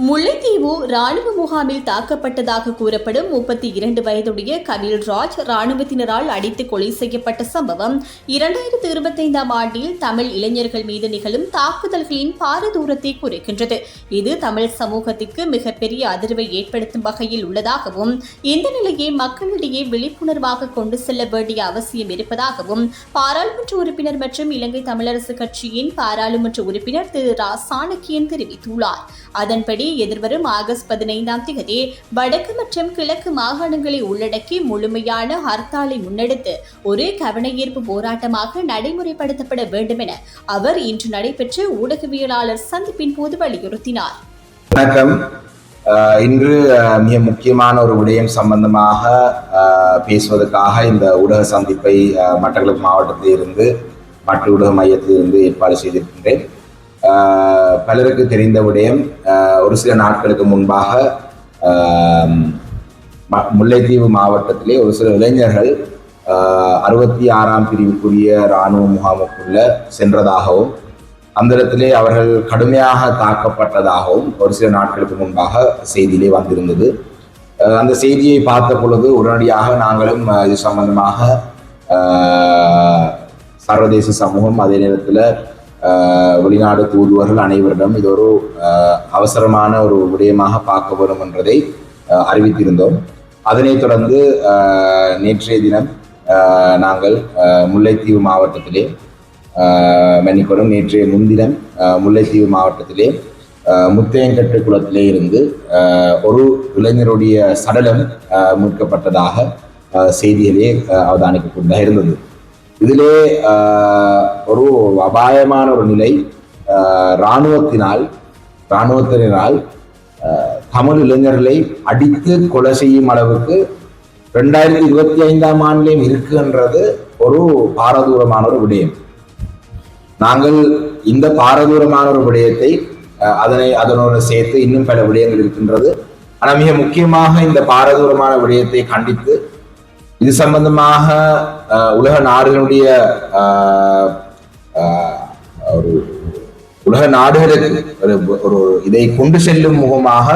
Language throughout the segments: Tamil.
முல்லைத்தீவு ராணுவ முகாமில் தாக்கப்பட்டதாக கூறப்படும் 32 வயதுடைய கபில்ராஜ் ராணுவத்தினரால் அடித்து கொலை செய்யப்பட்ட சம்பவம் 2025 ஆண்டில் தமிழ் இளைஞர்கள் மீது நிகழும் தாக்குதல்களின் பாரதூரத்தை குறைக்கின்றது. இது தமிழ் சமூகத்திற்கு மிகப்பெரிய அதிர்வை ஏற்படுத்தும் வகையில் உள்ளதாகவும் இந்த நிலையை மக்களிடையே விழிப்புணர்வாக கொண்டு செல்ல வேண்டிய அவசியம் இருப்பதாகவும் பாராளுமன்ற உறுப்பினர் மற்றும் இலங்கை தமிழரசு கட்சியின் பாராளுமன்ற உறுப்பினர் திரு ரா சாணக்கியன் தெரிவித்துள்ளார். அதன்படி எதிர்வரும் ஆகஸ்ட் 15ஆம் தேதி வடக்கு மற்றும் கிழக்கு மாகாணங்களை உள்ளடக்கி முழுமையான ஹர்த்தாலை முன்னெடுத்து ஒரு கவனஈர்ப்பு போராட்டமாக நடைமுறைப்படுத்தப்பட வேண்டும் என அவர் இன்று நடைபெற்ற ஊடகவியலாளர் சந்திப்பின் போது வலியுறுத்தினார். வணக்கம். இன்று மிக முக்கியமான ஒரு விடயம் சம்பந்தமாக பேசுவதற்காக இந்த ஊடக சந்திப்பை மட்டக்களப்பு மாவட்டத்தில் இருந்து மற்ற ஊடக மையத்தில் இருந்து ஏற்பாடு செய்திருக்கின்றேன். பலருக்கு தெரிந்த விடயம், ஒரு சில நாட்களுக்கு முன்பாக முல்லைத்தீவு மாவட்டத்திலே ஒரு சில இளைஞர்கள் 66ஆம் பிரிவுக்குரிய இராணுவ முகாமுக்குள்ள சென்றதாகவும் அந்த இடத்திலே அவர்கள் கடுமையாக தாக்கப்பட்டதாகவும் ஒரு சில நாட்களுக்கு முன்பாக செய்தியிலே வந்திருந்தது. அந்த செய்தியை பார்த்த பொழுது உடனடியாக நாங்களும் இது சம்பந்தமாக சர்வதேச சமூகம், அதே நேரத்தில் வெளிநாடு தூதுவர்கள் அனைவரிடம் இது ஒரு அவசரமான ஒரு விடயமாக பார்க்க வேண்டும் என்றதை அறிவித்திருந்தோம். அதனைத் தொடர்ந்து நேற்றைய தினம் நாங்கள் முல்லைத்தீவு மாவட்டத்திலே நேற்றைய முன்தினம் முல்லைத்தீவு மாவட்டத்திலே முத்தையங்கட்டு குளத்திலே இருந்து ஒரு இளைஞருடைய சடலம் மீட்கப்பட்டதாக செய்திகளே அவதானிக்கக்கூடியதாக இருந்தது. இதிலே ஒரு அபாயமான ஒரு நிலை, இராணுவத்தினரால் தமிழ் இளைஞர்களை அடித்து கொலை செய்யும் அளவுக்கு 2025ஆம் ஆண்டிலேயும் இருக்குன்றது ஒரு பாரதூரமான ஒரு விடயம். நாங்கள் இந்த பாரதூரமான ஒரு விடயத்தை அதனோடு சேர்த்து இன்னும் பல விடயங்கள் இருக்கின்றது. ஆனால் மிக முக்கியமாக இந்த பாரதூரமான விடயத்தை கண்டித்து இது சம்பந்தமாக உலக நாடுகளுடைய உலக நாடுகளுக்கு ஒரு இதை கொண்டு செல்லும் முகமாக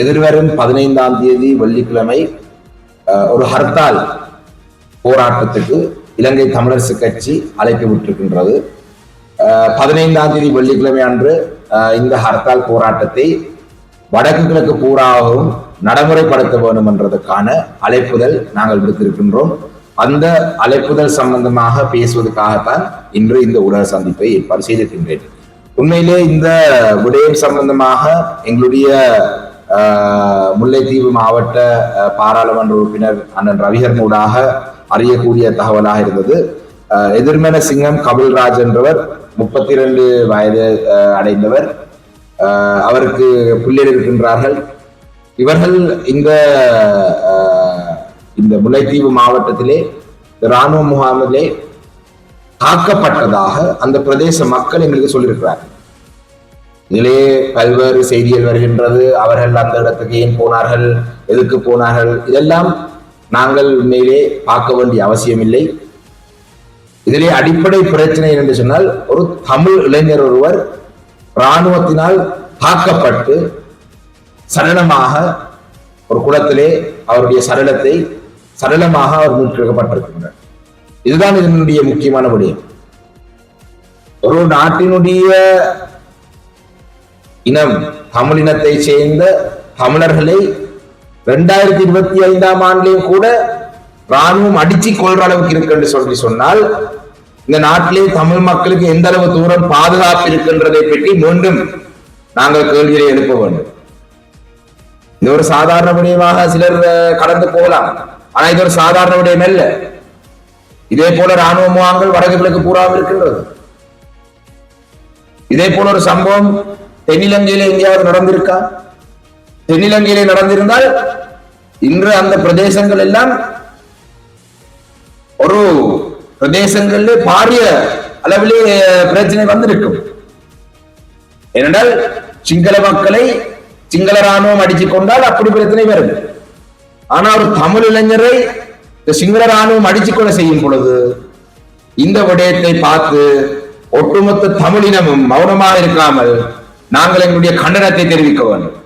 எதிர்வரும் 15ஆம் தேதி வெள்ளிக்கிழமை ஒரு ஹர்த்தால் போராட்டத்துக்கு இலங்கை தமிழரசு கட்சி அழைப்பு விட்டிருக்கின்றது. 15ஆம் தேதி வெள்ளிக்கிழமை அன்று இந்த ஹர்த்தால் போராட்டத்தை வடக்கு கிழக்கு பூராகவும் நடைமுறைப்படுத்த வேண்டும் என்றதுக்கான அழைப்புதல் நாங்கள் விடுத்திருக்கின்றோம். அந்த அழைப்புதல் சம்பந்தமாக பேசுவதற்காகத்தான் இன்று இந்த ஊடக சந்திப்பை ஏற்பாடு செய்திருக்கின்றேன். உண்மையிலே இந்த விடயம் சம்பந்தமாக எங்களுடைய முல்லைத்தீவு மாவட்ட பாராளுமன்ற உறுப்பினர் அண்ணன் ரவிகரன் ஊடாக அறியக்கூடிய தகவலாக இருந்தது. எதிர்மன சிங்கம் கபில்ராஜ் என்றவர் 32 வயது அடைந்தவர். அவருக்கு பிள்ளைகள் இருக்கின்றார்கள். இவர்கள் இந்த முல்லைத்தீவு மாவட்டத்திலே இராணுவ முகாமிலே தாக்கப்பட்டதாக அந்த பிரதேச மக்கள் எங்களுக்கு சொல்லியிருக்கிறார். இதிலே பல்வேறு செய்திகள் வருகின்றது. அவர்கள் அந்த இடத்துக்கு ஏன் போனார்கள், எதுக்கு போனார்கள், இதெல்லாம் நாங்கள் உண்மையிலே பார்க்க வேண்டிய அவசியம் இல்லை. இதிலே அடிப்படை பிரச்சனை என்று சொன்னால், ஒரு தமிழ் இளைஞர் ஒருவர் இராணுவத்தினால் தாக்கப்பட்டு சடலமாக ஒரு குளத்திலே அவருடைய சடலமாக அவர் மீட்கப்பட்டிருக்கின்றார். இதுதான் இதனுடைய முக்கியமான விடயம். ஒரு நாட்டினுடைய இனம், தமிழ் இனத்தை சேர்ந்த தமிழர்களை 2025ஆம் ஆண்டிலேயும் கூட இராணுவம் அடிச்சு கொள்ற அளவுக்கு இருக்கு என்று சொன்னால் இந்த நாட்டிலே தமிழ் மக்களுக்கு எந்த அளவு தூரம் பாதுகாப்பு இருக்கின்றதை பற்றி மீண்டும் நாங்கள் கேள்வியை எழுப்ப வேண்டும். இது ஒரு சாதாரண விடயமாக சிலர் கடந்து போகலாம். ஆனா இது ஒரு சாதாரண விடயம் அல்ல. இதே போல இராணுவ முகாம்கள் வடக்கு கிழக்கு பூராவும் இருக்கின்றது. இதே போல ஒரு சம்பவம் தென்னிலங்கையில எங்கேயாவது நடந்திருக்கா? தென்னிலங்கையிலே நடந்திருந்தால் இன்று அந்த பிரதேசங்கள் எல்லாம் ஒரு பிரதேசங்களிலே பாரிய அளவிலே பிரச்சனை வந்திருக்கும். ஏனென்றால் சிங்கள மக்களை சிங்கள ராணுவம் அடிச்சு கொண்டால் அப்படி பிரச்சனை வருது. ஆனா ஒரு தமிழ் இளைஞரை சிங்கள ராணுவம் அடிச்சு கொலை செய்யும் பொழுது இந்த விடயத்தை பார்த்து ஒட்டுமொத்த தமிழினமும் மௌனமாக இருக்காமல் நாங்கள் எங்களுடைய கண்டனத்தை தெரிவிக்க வேண்டும்.